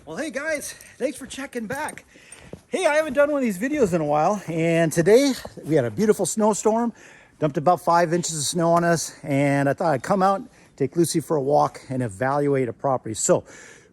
Well, hey guys, thanks for checking back. Hey, I haven't done one of these videos in a while, and today we had a beautiful snowstorm, dumped about 5 inches of snow on us, and I thought I'd come out, take Lucy for a walk, and evaluate a property. So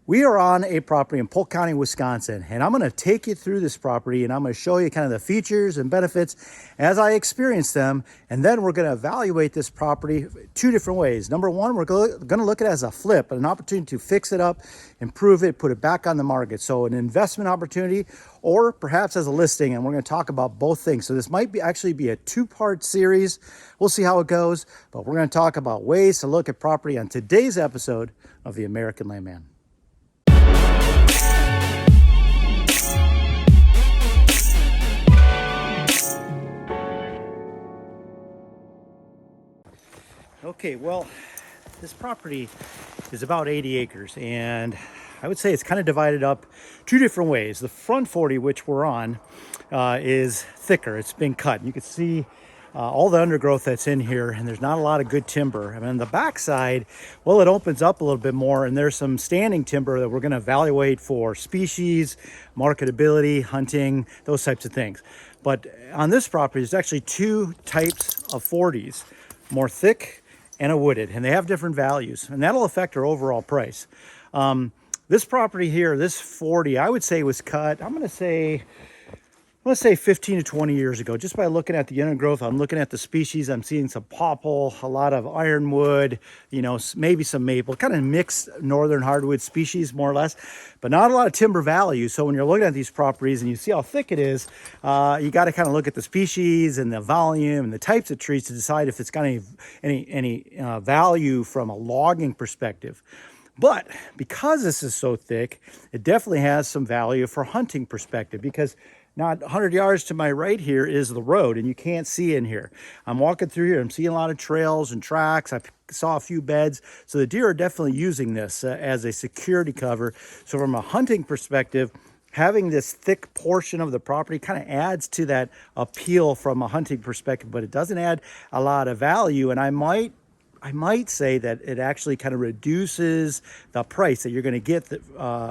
we are on a property in Polk County, Wisconsin, and I'm going to take you through this property, and I'm going to show you kind of the features and benefits as I experience them, and then we're going to evaluate this property 2 different ways. Number one, we're going to look at it as a flip, an opportunity to fix it up, improve it, put it back on the market. So an investment opportunity, or perhaps as a listing, and we're going to talk about both things. So this might actually be a 2-part series. We'll see how it goes, but we're going to talk about ways to look at property on today's episode of The American Landman. Okay, well, this property is about 80 acres, and I would say it's kind of divided up 2 different ways. The front 40, which we're on, is thicker. It's been cut. You can see all the undergrowth that's in here, and there's not a lot of good timber. And on the back side, well, it opens up a little bit more, and there's some standing timber that we're going to evaluate for species, marketability, hunting, those types of things. But on this property, there's actually 2 types of 40s, more thick and a wooded, and they have different values, and that'll affect our overall price. This property here, this 40, I would say was cut, I'm gonna say 15 to 20 years ago. Just by looking at the undergrowth, I'm looking at the species, I'm seeing some popple, a lot of ironwood, you know, maybe some maple, kind of mixed northern hardwood species, more or less, but not a lot of timber value. So when you're looking at these properties and you see how thick it is, you got to kind of look at the species and the volume and the types of trees to decide if it's got any value from a logging perspective. But because this is so thick, it definitely has some value for hunting perspective, because not 100 yards to my right here is the road, and you can't see in here. I'm walking through here, I'm seeing a lot of trails and tracks. I saw a few beds, so the deer are definitely using this as a security cover. So from a hunting perspective, having this thick portion of the property kind of adds to that appeal from a hunting perspective, but it doesn't add a lot of value. And I might say that it actually kind of reduces the price that you're going to get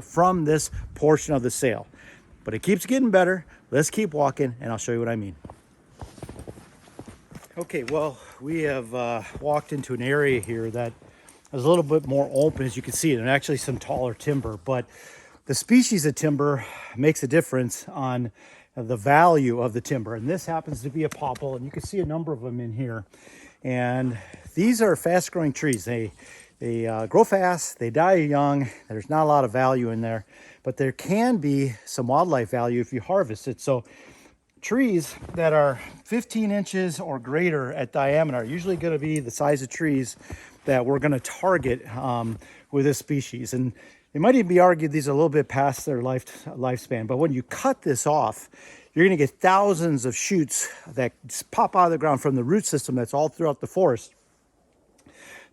from this portion of the sale. But it keeps getting better. Let's keep walking, and I'll show you what I mean. Okay, well, we have walked into an area here that is a little bit more open, as you can see, and actually some taller timber. But the species of timber makes a difference on the value of the timber. And this happens to be a popple, and you can see a number of them in here. And these are fast-growing trees. They grow fast, they die young. There's not a lot of value in there, but there can be some wildlife value if you harvest it. So trees that are 15 inches or greater at diameter are usually going to be the size of trees that we're going to target with this species. And it might even be argued these are a little bit past their lifespan, but when you cut this off, you're going to get thousands of shoots that pop out of the ground from the root system that's all throughout the forest.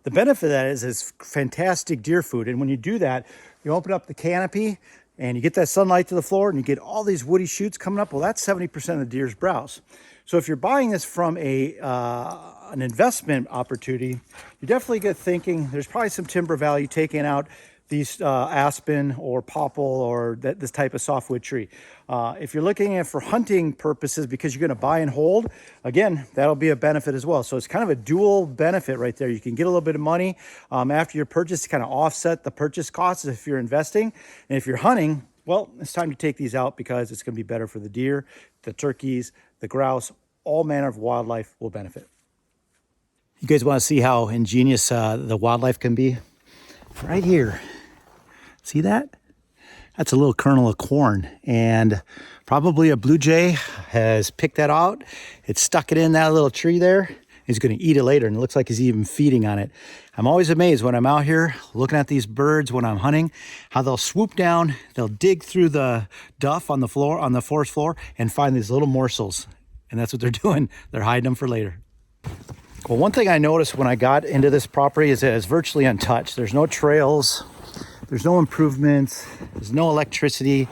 The benefit of that is it's fantastic deer food. And when you do that, you open up the canopy and you get that sunlight to the floor and you get all these woody shoots coming up. Well, that's 70% of the deer's browse. So if you're buying this from an investment opportunity, you're definitely good thinking there's probably some timber value taking out these aspen or popple or this type of softwood tree. If you're looking at for hunting purposes because you're going to buy and hold, again, that'll be a benefit as well. So it's kind of a dual benefit right there. You can get a little bit of money after your purchase to kind of offset the purchase costs if you're investing. And if you're hunting, well, it's time to take these out because it's going to be better for the deer, the turkeys, the grouse, all manner of wildlife will benefit. You guys want to see how ingenious the wildlife can be? Right here. See that? That's a little kernel of corn, and probably a blue jay has picked that out. It's stuck it in that little tree there. He's going to eat it later, and it looks like he's even feeding on it. I'm always amazed when I'm out here looking at these birds when I'm hunting, how they'll swoop down, they'll dig through the duff on the floor, on the forest floor, and find these little morsels. And that's what they're doing. They're hiding them for later. Well, one thing I noticed when I got into this property is that it's virtually untouched. There's no trails, there's no improvements, there's no electricity.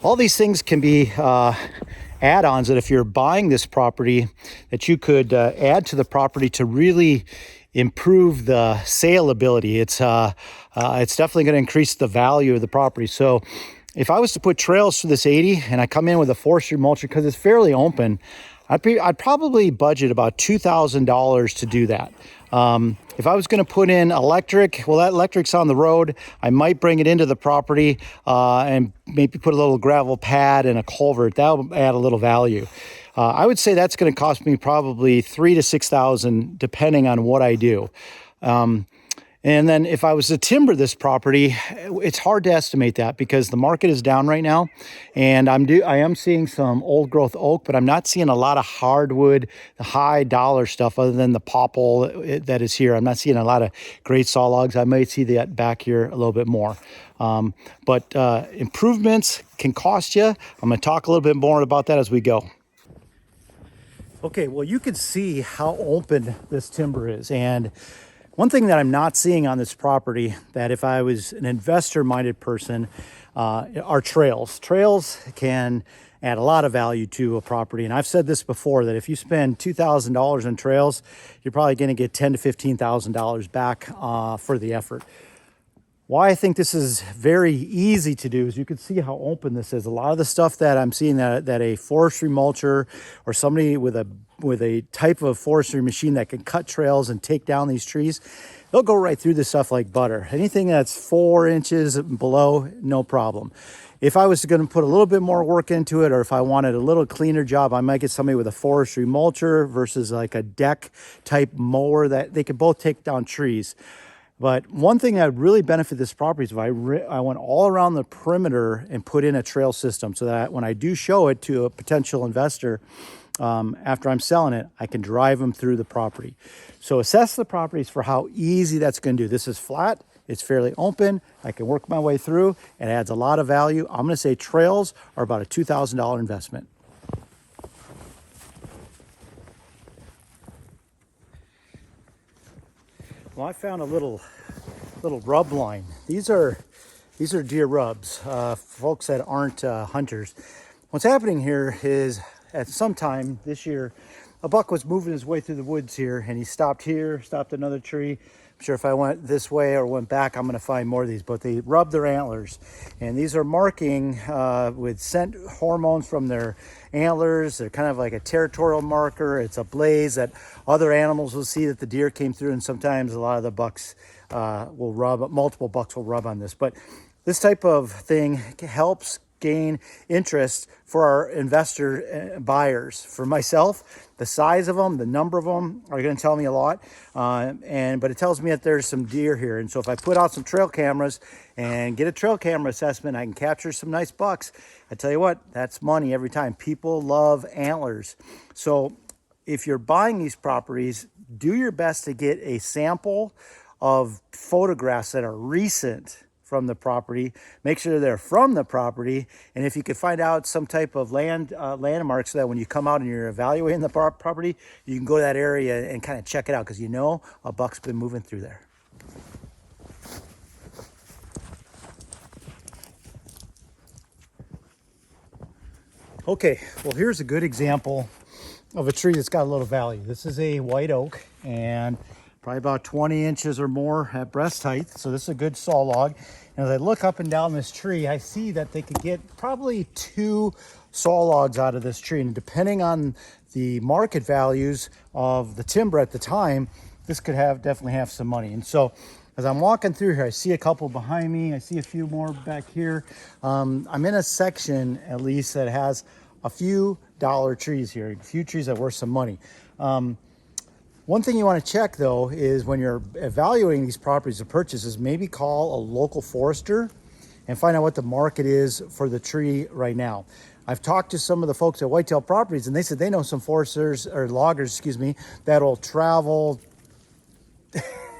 All these things can be add-ons that if you're buying this property that you could add to the property to really improve the sale ability. It's definitely going to increase the value of the property. So if I was to put trails to this 80 and I come in with a forestry mulcher, because it's fairly open, I'd probably budget about $2,000 to do that. If I was going to put in electric, well, that electric's on the road. I might bring it into the property and maybe put a little gravel pad and a culvert. That would add a little value. I would say that's going to cost me probably $3,000 to $6,000, depending on what I do. And then if I was to timber this property, it's hard to estimate that because the market is down right now. And I am seeing some old growth oak, but I'm not seeing a lot of hardwood, the high dollar stuff other than the popple that is here. I'm not seeing a lot of great saw logs. I might see that back here a little bit more. But improvements can cost you. I'm going to talk a little bit more about that as we go. Okay, well, you can see how open this timber is. And one thing that I'm not seeing on this property that if I was an investor-minded person are trails. Trails can add a lot of value to a property. And I've said this before, that if you spend $2,000 on trails, you're probably going to get $10,000 to $15,000 back for the effort. Why I think this is very easy to do is you can see how open this is. A lot of the stuff that I'm seeing that a forestry mulcher or somebody with a type of forestry machine that can cut trails and take down these trees, they'll go right through this stuff like butter. Anything that's 4 inches below, no problem. If I was going to put a little bit more work into it, or if I wanted a little cleaner job, I might get somebody with a forestry mulcher versus like a deck type mower that they could both take down trees. But one thing that would really benefit this property is if I went all around the perimeter and put in a trail system so that when I do show it to a potential investor, after I'm selling it, I can drive them through the property. So assess the properties for how easy that's going to do. This is flat. It's fairly open. I can work my way through. It adds a lot of value. I'm going to say trails are about a $2,000 investment. Well, I found a little rub line. These are deer rubs. Folks that aren't hunters. What's happening here is at some time this year, a buck was moving his way through the woods here, and he stopped here, stopped another tree. I'm sure if I went this way or went back, I'm going to find more of these, but they rub their antlers. And these are marking with scent hormones from their antlers. They're kind of like a territorial marker. It's a blaze that other animals will see that the deer came through, and sometimes a lot of the bucks will rub, multiple bucks will rub on this. But this type of thing helps gain interest for our investor buyers. For myself, the size of them, the number of them are going to tell me a lot. But it tells me that there's some deer here. And so if I put out some trail cameras and get a trail camera assessment, I can capture some nice bucks. I tell you what, that's money every time. People love antlers. So if you're buying these properties, do your best to get a sample of photographs that are recent from the property. Make sure they're from the property. And if you could find out some type of landmark so that when you come out and you're evaluating the property, you can go to that area and kind of check it out because you know a buck's been moving through there. Okay, well, here's a good example of a tree that's got a little value. This is a white oak and probably about 20 inches or more at breast height. So this is a good saw log. And as I look up and down this tree, I see that they could get probably 2 saw logs out of this tree. And depending on the market values of the timber at the time, this could definitely have some money. And so as I'm walking through here, I see a couple behind me. I see a few more back here. I'm in a section, at least, that has a few dollar trees here, a few trees that are worth some money. One thing you want to check, though, is when you're evaluating these properties to purchase is maybe call a local forester and find out what the market is for the tree right now. I've talked to some of the folks at Whitetail Properties, and they said they know some foresters or loggers, that'll travel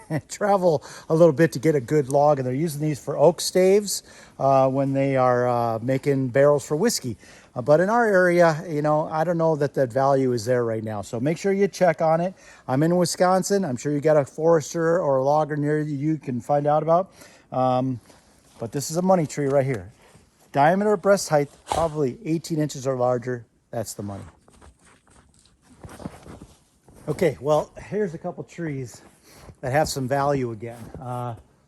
a little bit to get a good log, and they're using these for oak staves when they are making barrels for whiskey. But in our area, I don't know that value is there right now. So make sure you check on it. I'm in Wisconsin. I'm sure you got a forester or a logger near you can find out about. But this is a money tree right here. Diameter, breast height, probably 18 inches or larger. That's the money. Okay, well, here's a couple trees that have some value again.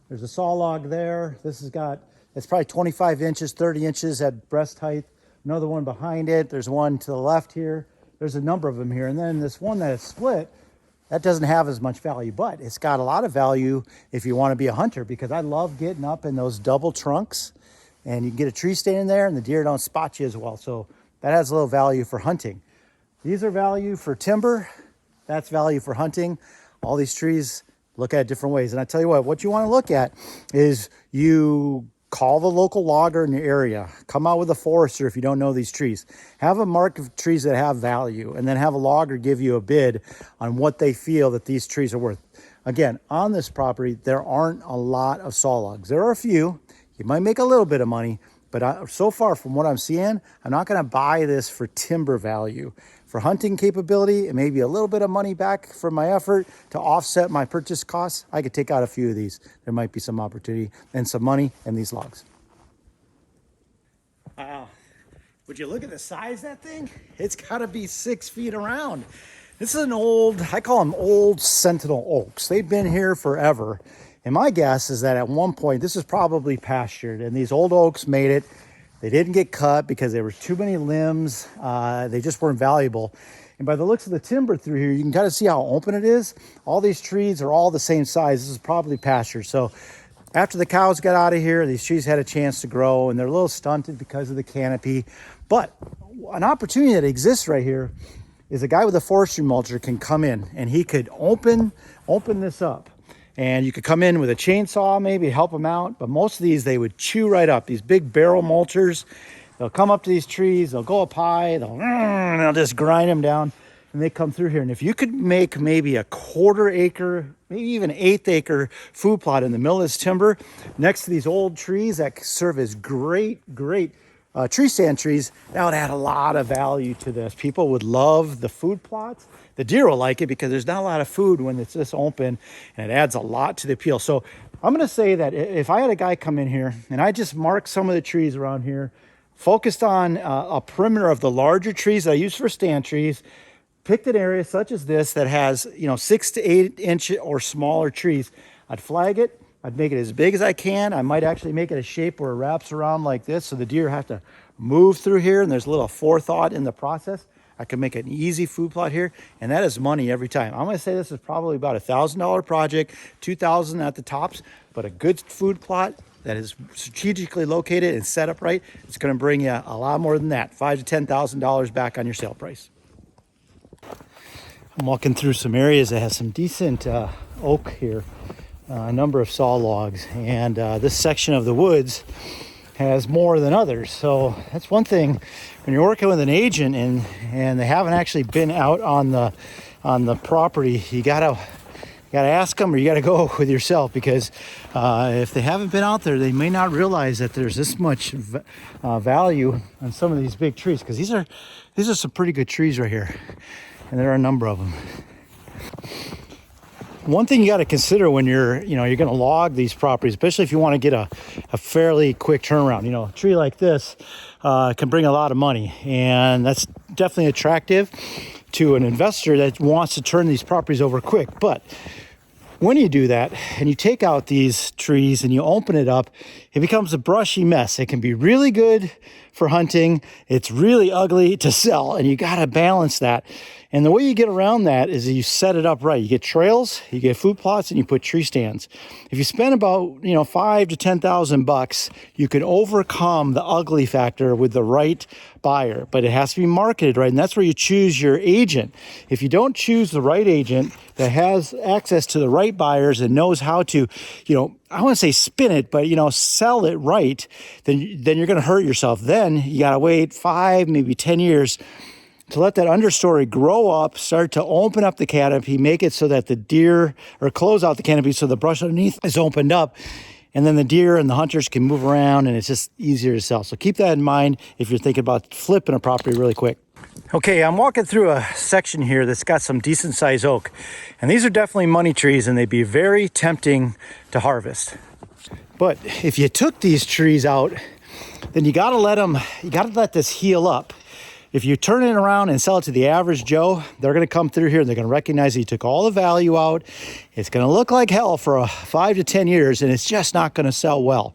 There's a saw log there. This has got, it's probably 25 inches, 30 inches at breast height. Another one behind it. There's one to the left here. There's a number of them here. And then this one that is split, that doesn't have as much value, but it's got a lot of value if you want to be a hunter, because I love getting up in those double trunks and you can get a tree stand in there and the deer don't spot you as well. So that has a little value for hunting. These are value for timber. That's value for hunting. All these trees, look at it different ways. And I tell you what you want to look at is you call the local logger in your area. Come out with a forester if you don't know these trees. Have a mark of trees that have value, and then have a logger give you a bid on what they feel that these trees are worth. Again, on this property, there aren't a lot of saw logs. There are a few. You might make a little bit of money, but so far from what I'm seeing, I'm not going to buy this for timber value. For hunting capability, and maybe a little bit of money back from my effort to offset my purchase costs, I could take out a few of these. There might be some opportunity and some money in these logs. Wow. Would you look at the size of that thing? It's got to be 6 feet around. This is an old, I call them old sentinel oaks. They've been here forever. And my guess is that at one point, this is probably pastured, and these old oaks made it. They didn't get cut because there were too many limbs. They just weren't valuable. And by the looks of the timber through here, you can kind of see how open it is. All these trees are all the same size. This is probably pasture. So after the cows got out of here, these trees had a chance to grow, and they're a little stunted because of the canopy. But an opportunity that exists right here is a guy with a forestry mulcher can come in and he could open this up. And you could come in with a chainsaw, maybe help them out. But most of these, they would chew right up. These big barrel mulchers, they'll come up to these trees, they'll go up high, they'll just grind them down, and they come through here. And if you could make maybe a 1/4 acre, maybe even 1/8 acre food plot in the middle of this timber, next to these old trees that serve as great tree stand trees, that would add a lot of value to this. People would love the food plots. The deer will like it because there's not a lot of food when it's this open, and it adds a lot to the appeal. So I'm going to say that if I had a guy come in here and I just marked some of the trees around here, focused on a perimeter of the larger trees that I use for stand trees, picked an area such as this that has 6 to 8 inch or smaller trees, I'd flag it. I'd make it as big as I can. I might actually make it a shape where it wraps around like this, so the deer have to move through here, and there's a little forethought in the process. I can make an easy food plot here, and that is money every time. I'm gonna say this is probably about a $1,000 project, $2,000 at the tops, but a good food plot that is strategically located and set up right, it's gonna bring you a lot more than that, $5,000 to $10,000 back on your sale price. I'm walking through some areas that have some decent oak here, a number of saw logs, and this section of the woods has more than others. So that's one thing when you're working with an agent and they haven't actually been out on the property, you gotta ask them, or you gotta go with yourself, because if they haven't been out there, they may not realize that there's this much value on some of these big trees, because these are some pretty good trees right here, and there are a number of them. One thing you got to consider when you're going to log these properties, especially if you want to get a fairly quick turnaround. A tree like this can bring a lot of money, and that's definitely attractive to an investor that wants to turn these properties over quick. But when you do that and you take out these trees and you open it up, it becomes a brushy mess. It can be really good for hunting. It's really ugly to sell, and you got to balance that. And the way you get around that is you set it up right. You get trails, you get food plots, and you put tree stands. If you spend about $5,000 to $10,000, you can overcome the ugly factor with the right buyer. But it has to be marketed right, and that's where you choose your agent. If you don't choose the right agent that has access to the right buyers and knows how to, I want to say spin it, but sell it right, then you're going to hurt yourself. Then you got to wait 5, maybe 10 years to let that understory grow up, start to open up the canopy, make it so that the deer, or close out the canopy so the brush underneath is opened up, and then the deer and the hunters can move around, and it's just easier to sell. So keep that in mind if you're thinking about flipping a property really quick. Okay, I'm walking through a section here that's got some decent sized oak, and these are definitely money trees, and they'd be very tempting to harvest. But if you took these trees out, then you gotta let this heal up. If you turn it around and sell it to the average Joe, they're going to come through here and they're going to recognize that you took all the value out. It's going to look like hell for 5 to 10 years, and it's just not going to sell well.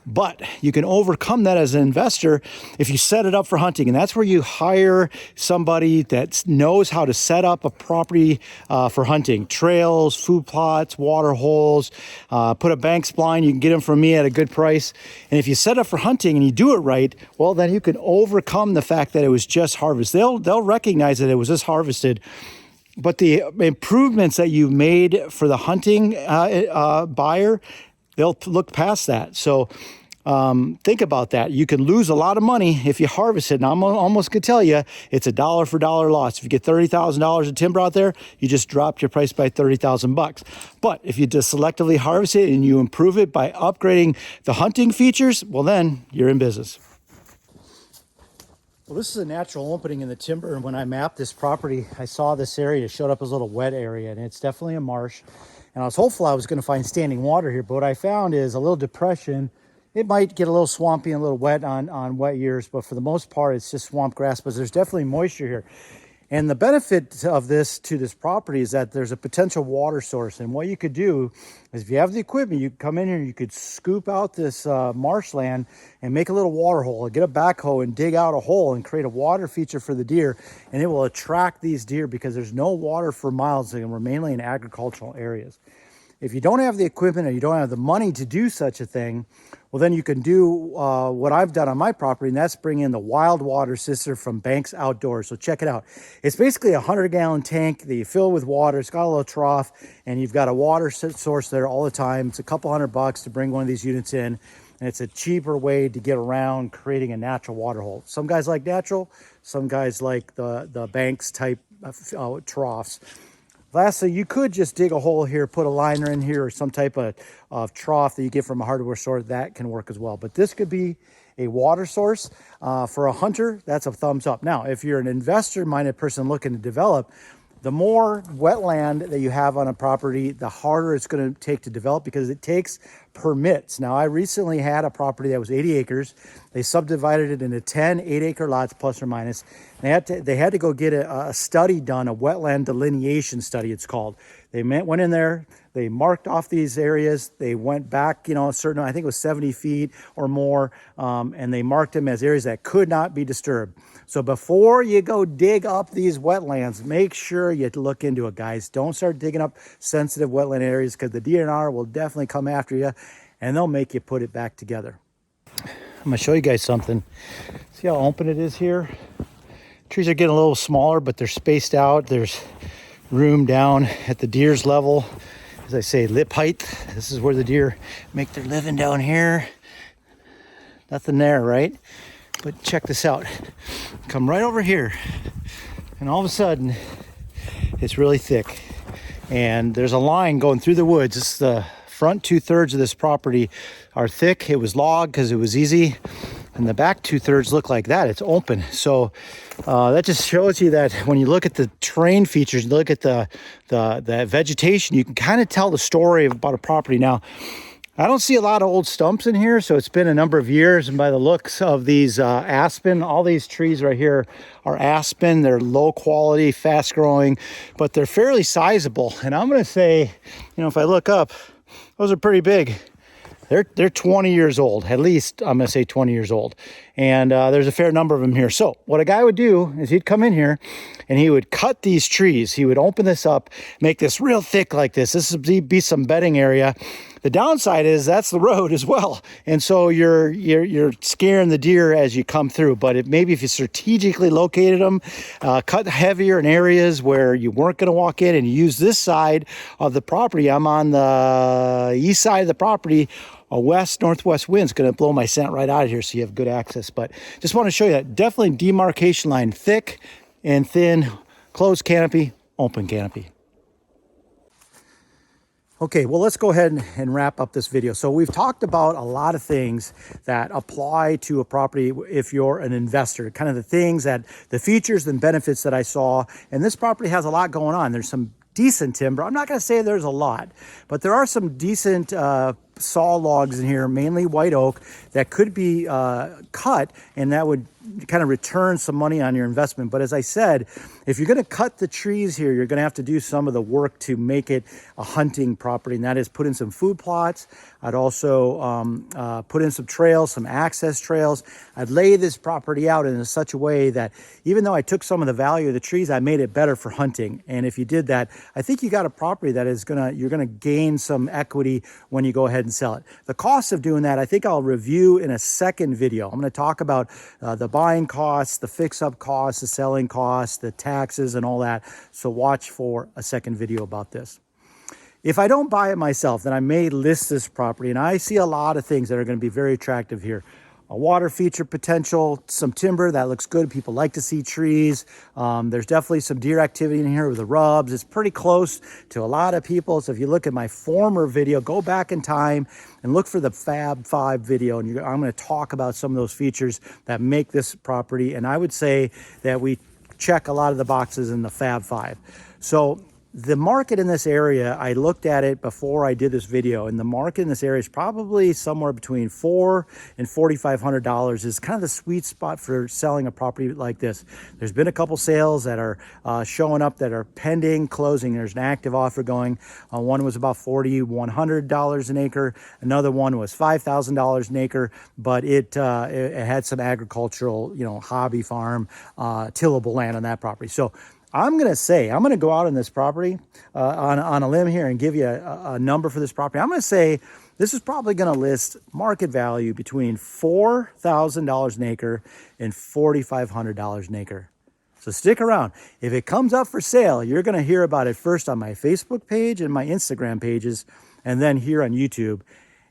But you can overcome that as an investor if you set it up for hunting. And that's where you hire somebody that knows how to set up a property for hunting. Trails, food plots, water holes, put a bank spline. You can get them from me at a good price. And if you set up for hunting and you do it right, well, then you can overcome the fact that it was just harvested. They'll recognize that it was just harvested. But the improvements that you made for the hunting buyer, they'll look past that. So think about that. You can lose a lot of money if you harvest it. And I'm almost going to tell you, it's a dollar for dollar loss. If you get $30,000 of timber out there, you just dropped your price by $30,000. But if you just selectively harvest it and you improve it by upgrading the hunting features, well, then you're in business. Well, this is a natural opening in the timber. And when I mapped this property, I saw this area. It showed up as a little wet area, and it's definitely a marsh. And I was hopeful I was going to find standing water here, but what I found is a little depression. It might get a little swampy and a little wet on wet years, but for the most part, it's just swamp grass, but there's definitely moisture here. And the benefit of this to this property is that there's a potential water source. And what you could do is, if you have the equipment, you could come in here and you could scoop out this marshland and make a little water hole, get a backhoe and dig out a hole and create a water feature for the deer. And it will attract these deer because there's no water for miles, and we're mainly in agricultural areas. If you don't have the equipment or you don't have the money to do such a thing, well, then you can do what I've done on my property, and that's bring in the wild water system from Banks Outdoors. So check it out. It's basically a 100-gallon tank that you fill with water. It's got a little trough, and you've got a water source there all the time. It's a couple $100 to bring one of these units in, and it's a cheaper way to get around creating a natural water hole. Some guys like natural, some guys like the Banks type troughs. Lastly, you could just dig a hole here, put a liner in here, or some type of trough that you get from a hardware store. That can work as well. But this could be a water source. For a hunter, that's a thumbs up. Now, if you're an investor-minded person looking to develop, the more wetland that you have on a property, the harder it's going to take to develop because it takes permits. Now, I recently had a property that was 80 acres. They subdivided it into 10 8-acre lots, plus or minus. They had to go get a study done, a wetland delineation study, it's called. They went in there, they marked off these areas, they went back, a certain, I think it was 70 feet or more, and they marked them as areas that could not be disturbed. So before you go dig up these wetlands, make sure you look into it, guys. Don't start digging up sensitive wetland areas, because the DNR will definitely come after you, and they'll make you put it back together. I'm gonna show you guys something. See how open it is here? Trees are getting a little smaller, but they're spaced out. There's room down at the deer's level. As I say, lip height. This is where the deer make their living down here. Nothing there, right? But check this out. Come right over here, and all of a sudden, it's really thick. And there's a line going through the woods. This is the front 2/3 of this property are thick. It was logged because it was easy. And the back 2/3 look like that. It's open. So that just shows you that when you look at the terrain features, you look at the vegetation, you can kind of tell the story about a property. Now, I don't see a lot of old stumps in here, so it's been a number of years. And by the looks of these aspen, all these trees right here are aspen. They're low quality, fast growing, but they're fairly sizable. And I'm going to say, if I look up, those are pretty big. They're 20 years old, at least. I'm going to say 20 years old. And there's a fair number of them here. So what a guy would do is he'd come in here and he would cut these trees. He would open this up, make this real thick like this. This would be some bedding area. The downside is that's the road as well. And so you're scaring the deer as you come through. But maybe if you strategically located them, cut heavier in areas where you weren't going to walk in, and you use this side of the property. I'm on the east side of the property. A west-northwest wind's going to blow my scent right out of here, so you have good access. But just want to show you that definitely demarcation line, thick and thin, closed canopy, open canopy. Okay, well, let's go ahead and wrap up this video. So we've talked about a lot of things that apply to a property if you're an investor, kind of the features and benefits that I saw. And this property has a lot going on. There's some decent timber. I'm not going to say there's a lot, but there are some decent saw logs in here, mainly white oak, that could be cut, and that would kind of return some money on your investment. But as I said, if you're going to cut the trees here, you're going to have to do some of the work to make it a hunting property, and that is put in some food plots. I'd also put in some trails, some access trails. I'd lay this property out in such a way that even though I took some of the value of the trees, I made it better for hunting. And if you did that, I think you got a property that is you're gonna gain some equity when you go ahead and sell it. The cost of doing that, I think I'll review in a second video. I'm gonna talk about the buying costs, the fix-up costs, the selling costs, the taxes, and all that. So watch for a second video about this. If I don't buy it myself, then I may list this property, and I see a lot of things that are going to be very attractive here. A water feature potential, some timber that looks good. People like to see trees. There's definitely some deer activity in here with the rubs. It's pretty close to a lot of people. So if you look at my former video, go back in time and look for the Fab 5 video. And I'm going to talk about some of those features that make this property. And I would say that we check a lot of the boxes in the Fab 5. So the market in this area, I looked at it before I did this video, and the market in this area is probably somewhere between $400 and $4,500 is kind of the sweet spot for selling a property like this. There's been a couple sales that are showing up that are pending closing. There's an active offer going. One was about $4,100 an acre. Another one was $5,000 an acre, but it had some agricultural, hobby farm, tillable land on that property. So I'm going to go out on this property on a limb here and give you a number for this property. I'm going to say this is probably going to list market value between $4,000 an acre and $4,500 an acre. So stick around. If it comes up for sale, you're going to hear about it first on my Facebook page and my Instagram pages, and then here on YouTube,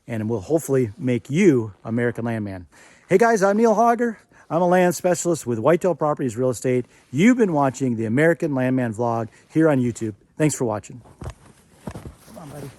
and it will hopefully make you American Landman. Hey guys, I'm Neil Hogger. I'm a land specialist with Whitetail Properties Real Estate. You've been watching the American Landman vlog here on YouTube. Thanks for watching. Come on, buddy.